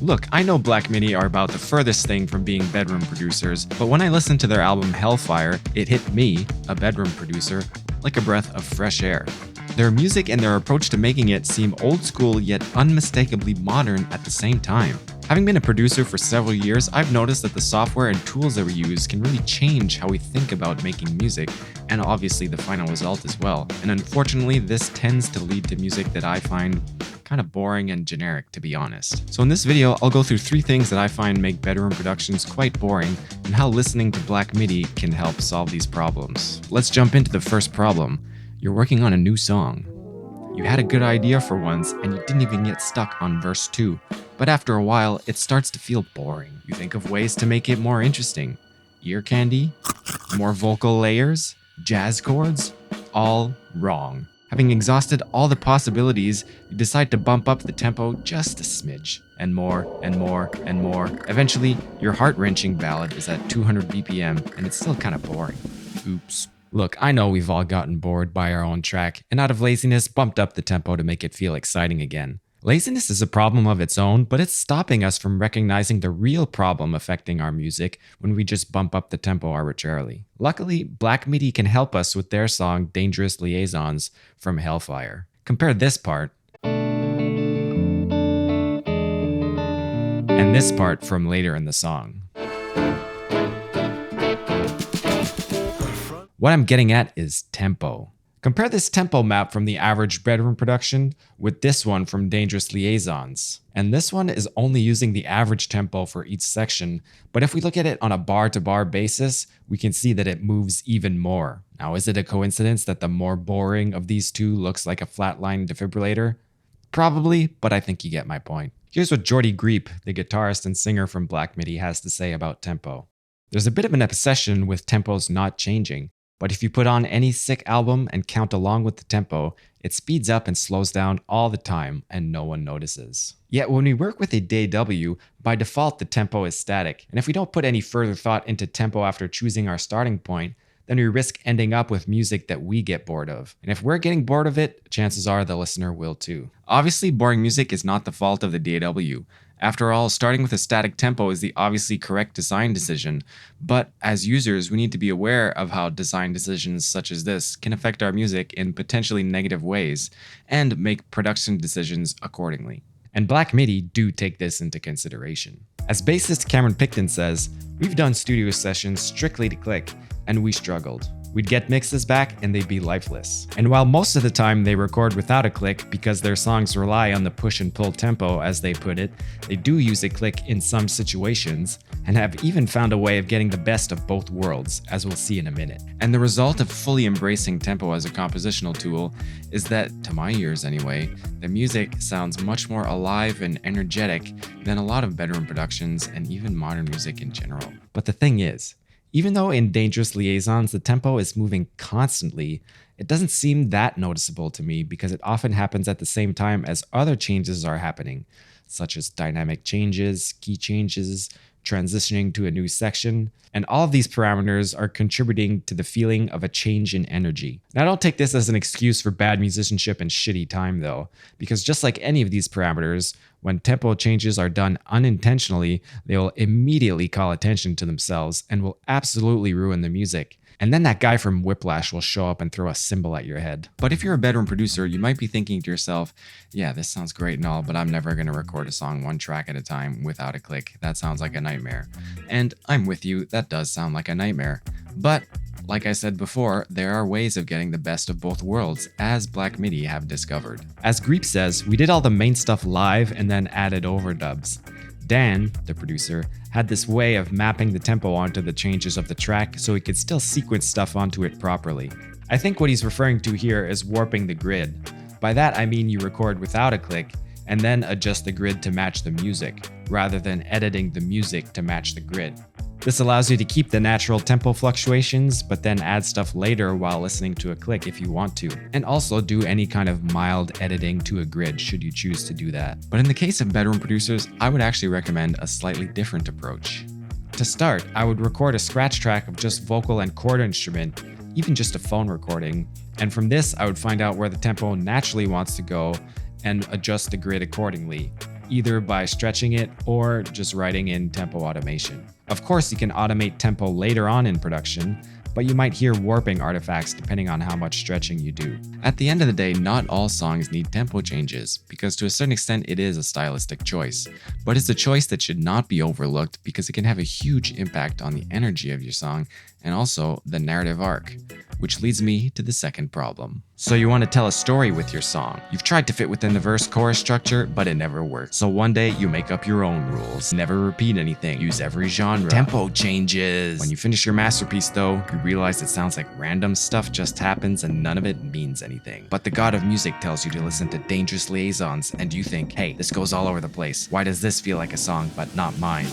Look, I know Black Midi are about the furthest thing from being bedroom producers, but when I listened to their album Hellfire, it hit me, a bedroom producer, like a breath of fresh air. Their music and their approach to making it seem old school yet unmistakably modern at the same time. Having been a producer for several years, I've noticed that the software and tools that we use can really change how we think about making music, and obviously the final result as well. And unfortunately, this tends to lead to music that I find kind of boring and generic, to be honest. So in this video, I'll go through 3 things that I find make bedroom productions quite boring, and how listening to Black Midi can help solve these problems. Let's jump into the first problem. You're working on a new song. You had a good idea for once, and you didn't even get stuck on verse 2. But after a while, it starts to feel boring. You think of ways to make it more interesting. Ear candy? More vocal layers? Jazz chords? All wrong. Having exhausted all the possibilities, you decide to bump up the tempo just a smidge. And more, and more, and more. Eventually, your heart-wrenching ballad is at 200 BPM, and it's still kind of boring. Oops. Look, I know we've all gotten bored by our own track, and out of laziness, bumped up the tempo to make it feel exciting again. Laziness is a problem of its own, but it's stopping us from recognizing the real problem affecting our music when we just bump up the tempo arbitrarily. Luckily, Black Midi can help us with their song Dangerous Liaisons from Hellfire. Compare this part and this part from later in the song. What I'm getting at is tempo. Compare this tempo map from the average bedroom production with this one from Dangerous Liaisons. And this one is only using the average tempo for each section, but if we look at it on a bar-to-bar basis, we can see that it moves even more. Now, is it a coincidence that the more boring of these two looks like a flatline defibrillator? Probably, but I think you get my point. Here's what Jordy Greep, the guitarist and singer from Black Midi, has to say about tempo. There's a bit of an obsession with tempos not changing. But if you put on any sick album and count along with the tempo, it speeds up and slows down all the time and no one notices. Yet when we work with a DAW, by default the tempo is static, and if we don't put any further thought into tempo after choosing our starting point, then we risk ending up with music that we get bored of. And if we're getting bored of it, chances are the listener will too. Obviously, boring music is not the fault of the DAW. After all, starting with a static tempo is the obviously correct design decision, but as users, we need to be aware of how design decisions such as this can affect our music in potentially negative ways, and make production decisions accordingly. And Black Midi do take this into consideration. As bassist Cameron Picton says, "We've done studio sessions strictly to click, and we struggled. We'd get mixes back and they'd be lifeless." And while most of the time they record without a click because their songs rely on the push and pull tempo as they put it, they do use a click in some situations, and have even found a way of getting the best of both worlds, as we'll see in a minute. And the result of fully embracing tempo as a compositional tool is that, to my ears anyway, the music sounds much more alive and energetic than a lot of bedroom productions and even modern music in general. But the thing is, even though in Dangerous Liaisons the tempo is moving constantly, it doesn't seem that noticeable to me because it often happens at the same time as other changes are happening, such as dynamic changes, key changes, transitioning to a new section, and all of these parameters are contributing to the feeling of a change in energy. Now, don't take this as an excuse for bad musicianship and shitty time though, because just like any of these parameters, when tempo changes are done unintentionally, they will immediately call attention to themselves and will absolutely ruin the music. And then that guy from Whiplash will show up and throw a cymbal at your head. But if you're a bedroom producer, you might be thinking to yourself, yeah, this sounds great and all, but I'm never going to record a song one track at a time without a click. That sounds like a nightmare. And I'm with you, that does sound like a nightmare. But like I said before, there are ways of getting the best of both worlds, as Black Midi have discovered. As Greep says, we did all the main stuff live and then added overdubs. Dan, the producer, had this way of mapping the tempo onto the changes of the track so he could still sequence stuff onto it properly. I think what he's referring to here is warping the grid. By that I mean you record without a click and then adjust the grid to match the music, rather than editing the music to match the grid. This allows you to keep the natural tempo fluctuations, but then add stuff later while listening to a click if you want to, and also do any kind of mild editing to a grid should you choose to do that. But in the case of bedroom producers, I would actually recommend a slightly different approach. To start, I would record a scratch track of just vocal and chord instrument, even just a phone recording, and from this I would find out where the tempo naturally wants to go and adjust the grid accordingly. either by stretching it or just writing in tempo automation. Of course, you can automate tempo later on in production, but you might hear warping artifacts depending on how much stretching you do. At the end of the day, not all songs need tempo changes, because to a certain extent it is a stylistic choice, but it's a choice that should not be overlooked because it can have a huge impact on the energy of your song and also the narrative arc. Which leads me to the second problem. So you want to tell a story with your song. You've tried to fit within the verse-chorus structure, but it never works. So one day you make up your own rules. Never repeat anything. Use every genre. Tempo changes. When you finish your masterpiece though, you realize it sounds like random stuff just happens and none of it means anything. But the god of music tells you to listen to Dangerous Liaisons and you think, hey, this goes all over the place. Why does this feel like a song but not mine?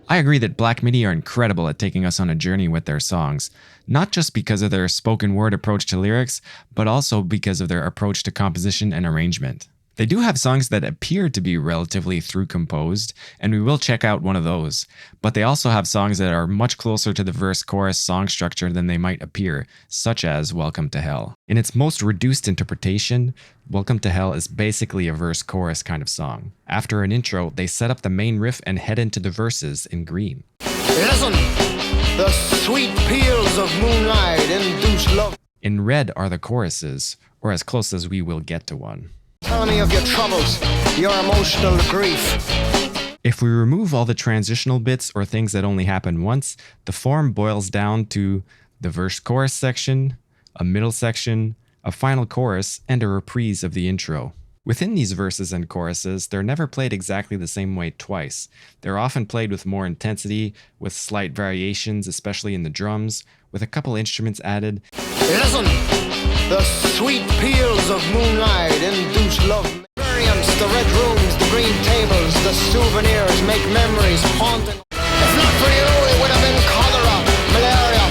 I agree that Black Midi are incredible at taking us on a journey with their songs, not just because of their spoken word approach to lyrics, but also because of their approach to composition and arrangement. They do have songs that appear to be relatively through composed, and we will check out one of those, but they also have songs that are much closer to the verse-chorus song structure than they might appear, such as Welcome to Hell. In its most reduced interpretation, Welcome to Hell is basically a verse-chorus kind of song. After an intro, they set up the main riff and head into the verses in green. Listen, the sweet peals of moonlight induce love. In red are the choruses, or as close as we will get to one. Tell me of your troubles, your emotional grief. If we remove all the transitional bits or things that only happen once, the form boils down to the verse-chorus section, a middle section, a final chorus, and a reprise of the intro. Within these verses and choruses, they're never played exactly the same way twice. They're often played with more intensity, with slight variations, especially in the drums, with a couple instruments added. Listen, the sweet peals of moonlight induce love. Variants, the red rooms, the green tables, the souvenirs make memories haunting. If not for you, it would have been cholera, malaria,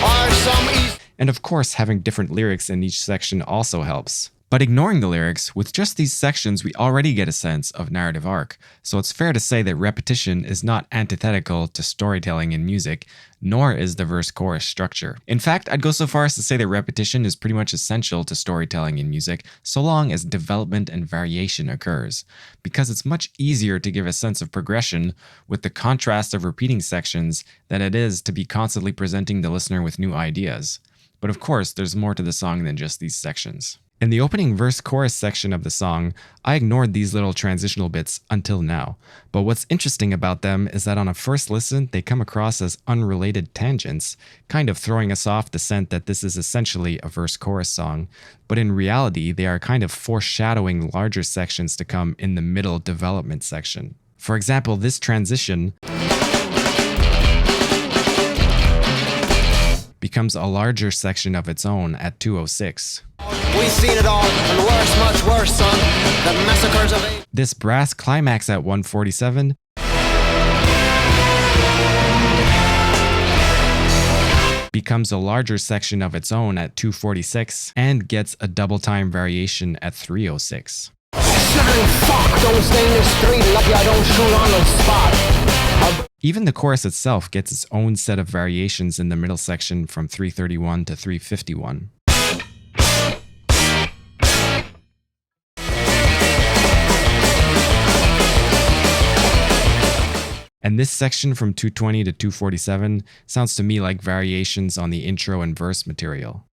or some east. And of course, having different lyrics in each section also helps. But ignoring the lyrics, with just these sections we already get a sense of narrative arc, so it's fair to say that repetition is not antithetical to storytelling in music, nor is the verse-chorus structure. In fact, I'd go so far as to say that repetition is pretty much essential to storytelling in music, so long as development and variation occurs, because it's much easier to give a sense of progression with the contrast of repeating sections than it is to be constantly presenting the listener with new ideas. But of course, there's more to the song than just these sections. In the opening verse-chorus section of the song, I ignored these little transitional bits until now, but what's interesting about them is that on a first listen, they come across as unrelated tangents, kind of throwing us off the scent that this is essentially a verse-chorus song, but in reality, they are kind of foreshadowing larger sections to come in the middle development section. For example, this transition becomes a larger section of its own at 2:06. We've seen it all, and worse, much worse, son. The massacres of eight. This brass climax at 1:47 becomes a larger section of its own at 2:46 and gets a double time variation at 3:06. Fuck, don't stay in the street, lucky I don't shoot on the spot. Even the chorus itself gets its own set of variations in the middle section from 3:31 to 3:51. And this section from 2:20 to 2:47 sounds to me like variations on the intro and verse material.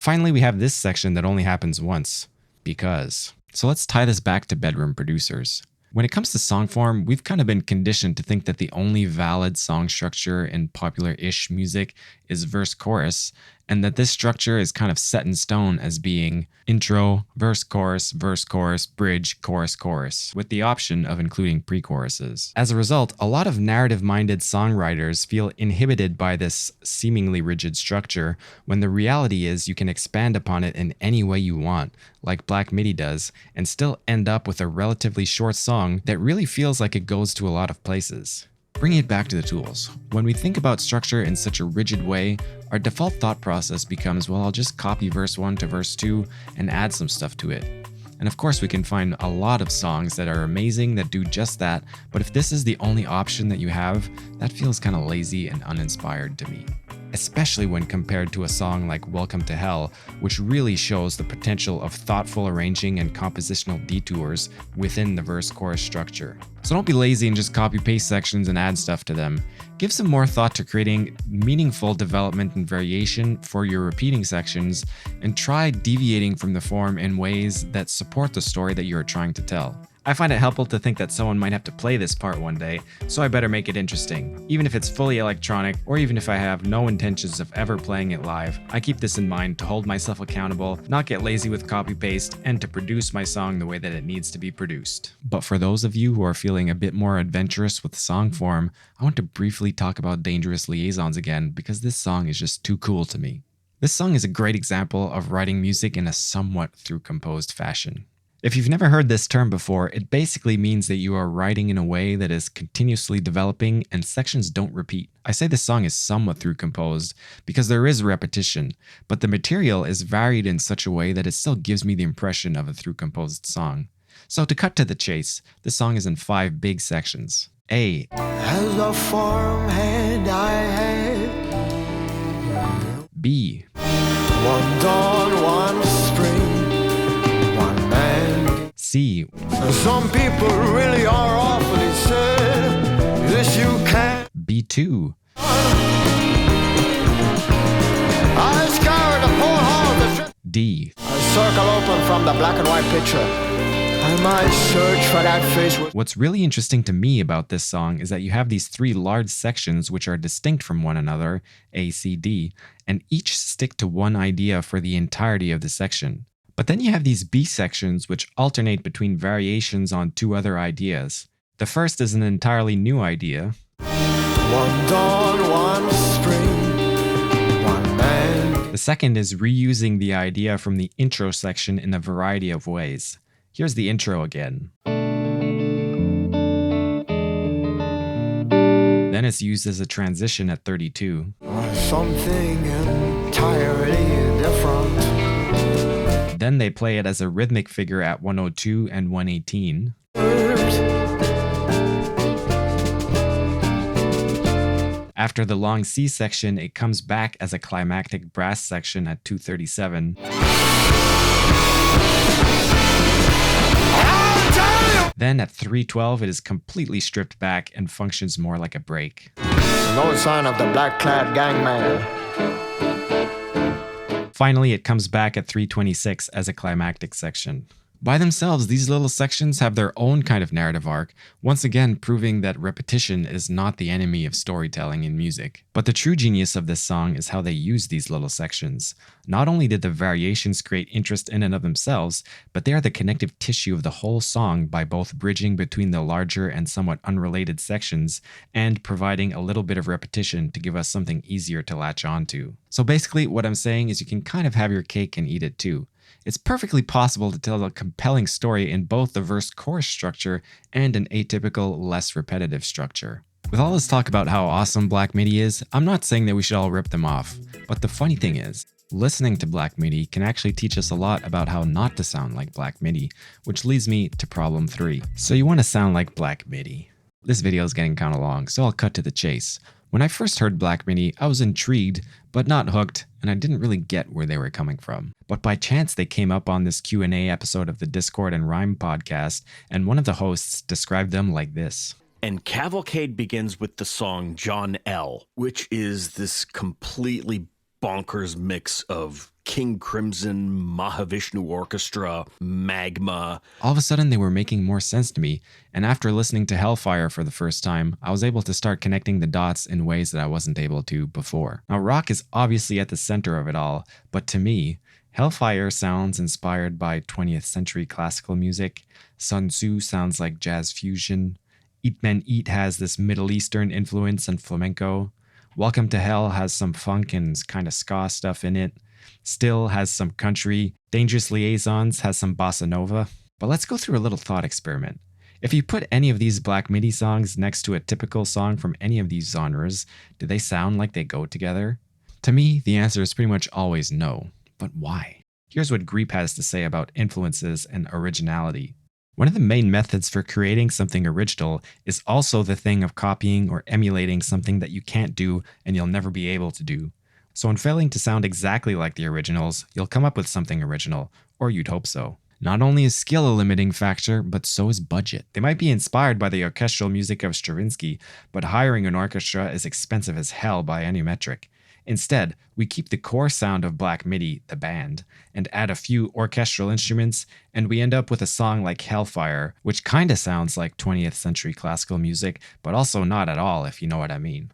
Finally, we have this section that only happens once, because. So let's tie this back to bedroom producers. When it comes to song form, we've kind of been conditioned to think that the only valid song structure in popular-ish music is verse-chorus, and that this structure is kind of set in stone as being intro, verse-chorus, bridge, chorus, with the option of including pre-choruses. As a result, a lot of narrative-minded songwriters feel inhibited by this seemingly rigid structure, when the reality is you can expand upon it in any way you want, like Black Midi does, and still end up with a relatively short song that really feels like it goes to a lot of places. Bringing it back to the tools, when we think about structure in such a rigid way, our default thought process becomes, well, I'll just copy verse 1 to verse 2 and add some stuff to it. And of course, we can find a lot of songs that are amazing that do just that, but if this is the only option that you have, that feels kind of lazy and uninspired to me. Especially when compared to a song like Welcome to Hell, which really shows the potential of thoughtful arranging and compositional detours within the verse-chorus structure. So don't be lazy and just copy-paste sections and add stuff to them. Give some more thought to creating meaningful development and variation for your repeating sections, and try deviating from the form in ways that support the story that you are trying to tell. I find it helpful to think that someone might have to play this part one day, so I better make it interesting. Even if it's fully electronic, or even if I have no intentions of ever playing it live, I keep this in mind to hold myself accountable, not get lazy with copy-paste, and to produce my song the way that it needs to be produced. But for those of you who are feeling a bit more adventurous with song form, I want to briefly talk about Dangerous Liaisons again, because this song is just too cool to me. This song is a great example of writing music in a somewhat through-composed fashion. If you've never heard this term before, it basically means that you are writing in a way that is continuously developing and sections don't repeat. I say this song is somewhat through composed because there is repetition, but the material is varied in such a way that it still gives me the impression of a through composed song. So to cut to the chase, this song is in 5 big sections. A. As a farmhand I had B. one dawn, one spring, one man. C. Some people really are awfully sad. This you can't. B2. I scoured the whole house. D. A circle open from the black and white picture. I might search for that face. What's really interesting to me about this song is that you have these 3 large sections which are distinct from one another, A, C, D, and each stick to one idea for the entirety of the section. But then you have these B sections which alternate between variations on 2 other ideas. The first is an entirely new idea. One dawn, one spring, one man. The second is reusing the idea from the intro section in a variety of ways. Here's the intro again. Then it's used as a transition at 32. Something entirely different. Then they play it as a rhythmic figure at 102 and 118. After the long C section, it comes back as a climactic brass section at 237. Then at 312, it is completely stripped back and functions more like a break. No sign of the black-clad gangman. Finally, it comes back at 326 as a climactic section. By themselves, these little sections have their own kind of narrative arc, once again proving that repetition is not the enemy of storytelling in music. But the true genius of this song is how they use these little sections. Not only did the variations create interest in and of themselves, but they are the connective tissue of the whole song by both bridging between the larger and somewhat unrelated sections and providing a little bit of repetition to give us something easier to latch onto. So basically, what I'm saying is you can kind of have your cake and eat it too. It's perfectly possible to tell a compelling story in both the verse-chorus structure and an atypical, less repetitive structure. With all this talk about how awesome Black Midi is, I'm not saying that we should all rip them off. But the funny thing is, listening to Black Midi can actually teach us a lot about how not to sound like Black Midi, which leads me to problem 3. So you want to sound like Black Midi. This video is getting kind of long, so I'll cut to the chase. When I first heard Black Midi, I was intrigued, but not hooked, and I didn't really get where they were coming from. But by chance, they came up on this Q&A episode of the Discord and Rhyme podcast, and one of the hosts described them like this. And Cavalcade begins with the song John L., which is this completely bonkers mix of King Crimson, Mahavishnu Orchestra, Magma. All of a sudden, they were making more sense to me, and after listening to Hellfire for the first time, I was able to start connecting the dots in ways that I wasn't able to before. Now, rock is obviously at the center of it all, but to me, Hellfire sounds inspired by 20th century classical music, Sun Tzu sounds like jazz fusion, Eat Men Eat has this Middle Eastern influence and flamenco, Welcome to Hell has some funk and kind of ska stuff in it, Still has some country, Dangerous Liaisons has some bossa nova. But let's go through a little thought experiment. If you put any of these Black Midi songs next to a typical song from any of these genres, do they sound like they go together? To me, the answer is pretty much always no. But why? Here's what Greep has to say about influences and originality. One of the main methods for creating something original is also the thing of copying or emulating something that you can't do and you'll never be able to do. So in failing to sound exactly like the originals, you'll come up with something original, or you'd hope so. Not only is skill a limiting factor, but so is budget. They might be inspired by the orchestral music of Stravinsky, but hiring an orchestra is expensive as hell by any metric. Instead, we keep the core sound of Black Midi, the band, and add a few orchestral instruments, and we end up with a song like Hellfire, which kinda sounds like 20th century classical music, but also not at all, if you know what I mean.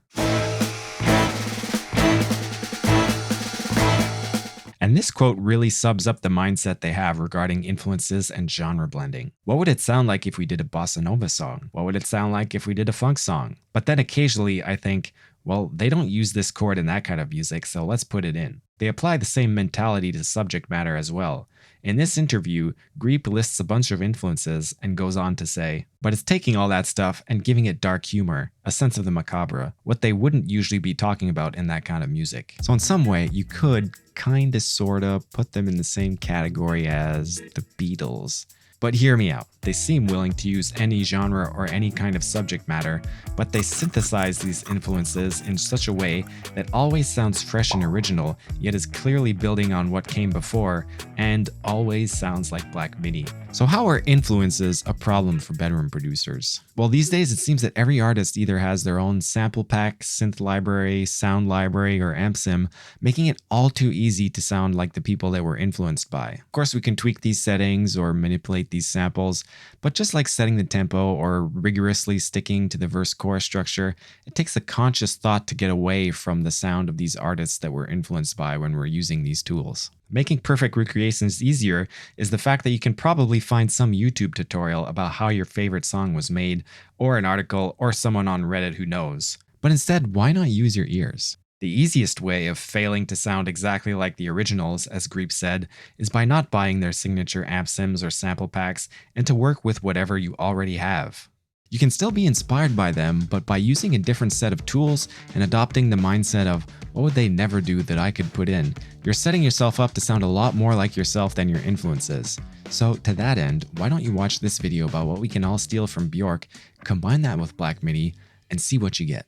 And this quote really sums up the mindset they have regarding influences and genre blending. What would it sound like if we did a bossa nova song? What would it sound like if we did a funk song? But then occasionally I think, well, they don't use this chord in that kind of music, so let's put it in. They apply the same mentality to subject matter as well. In this interview, Greep lists a bunch of influences and goes on to say, but it's taking all that stuff and giving it dark humor, a sense of the macabre, what they wouldn't usually be talking about in that kind of music. So in some way, you could kinda sorta put them in the same category as the Beatles. But hear me out. They seem willing to use any genre or any kind of subject matter, but they synthesize these influences in such a way that always sounds fresh and original, yet is clearly building on what came before, and always sounds like Black Midi. So how are influences a problem for bedroom producers? Well, these days it seems that every artist either has their own sample pack, synth library, sound library, or amp sim, making it all too easy to sound like the people they were influenced by. Of course, we can tweak these settings or manipulate these samples, but just like setting the tempo or rigorously sticking to the verse-chorus structure, it takes a conscious thought to get away from the sound of these artists that we're influenced by when we're using these tools. Making perfect recreations easier is the fact that you can probably find some YouTube tutorial about how your favorite song was made, or an article, or someone on Reddit who knows. But instead, why not use your ears? The easiest way of failing to sound exactly like the originals, as Greep said, is by not buying their signature amp sims or sample packs and to work with whatever you already have. You can still be inspired by them, but by using a different set of tools and adopting the mindset of, what would they never do that I could put in, you're setting yourself up to sound a lot more like yourself than your influences. So to that end, why don't you watch this video about what we can all steal from Bjork, combine that with Black Midi, and see what you get.